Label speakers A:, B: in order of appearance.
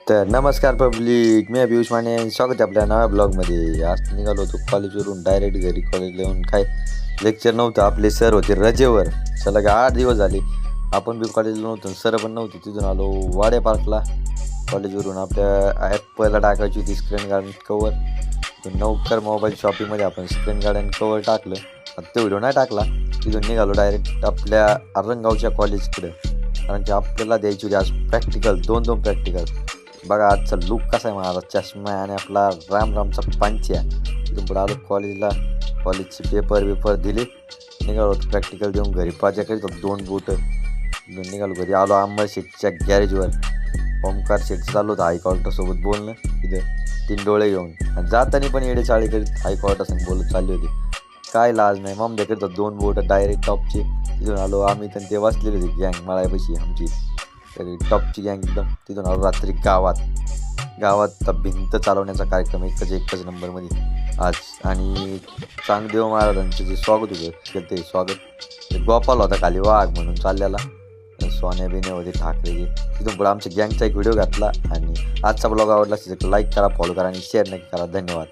A: तर नमस्कार पब्लिक, मी पियुष माने. स्वागत आहे आपल्या नव्या ब्लॉगमध्ये. आज निघालो होतो कॉलेजवरून डायरेक्ट घरी. कॉलेजला येऊन काय लेक्चर नव्हतं, आपले सर होते रजेवर. सलग 8 दिवस झाले आपण बी कॉलेजला नव्हतो, सर पण नव्हते. तिथून आलो वाड्या पार्कला. कॉलेजवरून आपल्या ॲपला टाकायची होती स्क्रीन गार्ड कवर. नवकर मोबाईल शॉपिंगमध्ये आपण स्क्रीन गार्ड आणि कवर टाकलं. आता ते व्हिडिओ नाही टाकला. तिथून निघालो डायरेक्ट आपल्या आरंगावच्या कॉलेजकडे, कारण की आपल्याला द्यायची होती आज प्रॅक्टिकल, दोन प्रॅक्टिकल. बघा आजचा लुक कसा आहे माझा, चष्मा आणि आपला रामचा पंच्या. तिथून पुढे आलो कॉलेजला. कॉलेजचे पेपर दिले, निघालो प्रॅक्टिकल देऊन घरी. पाजा करीत 2 बोट निघालो घरी. आलो अंबर शेटच्या गॅरेजवर. ओमकार शेटचं चाललो होतं हायकॉर्टासोबत बोलणं. तिथं 3 डोळे घेऊन आणि जाताना पण येडेचाळी करीत हायकॉर्टासंग बोलत चालली होती. काय लाज नाही, मग करीत 2 बोट डायरेक्ट टॉपचे. तिथून आलो आम्ही, तर ते वाचलेली होती गँग मळायपाशी आमची, तरी टॉपची गँग एकदम. तिथून आलो रात्री गावात भिंत चालवण्याचा कार्यक्रम एकच नंबरमध्ये आज. आणि चांगदेव महाराजांचं जे स्वागत होतं ते स्वागत गोपाल होता खाली वाघ म्हणून चाललेला. सोन्या बिन्या होते ठाकरेचे. तिथून पुढे आमच्या गँगचा एक व्हिडिओ घातला. आणि आजचा ब्लॉग आवडला असेल तर लाईक करा, फॉलो करा आणि शेअर नक्की करा. धन्यवाद.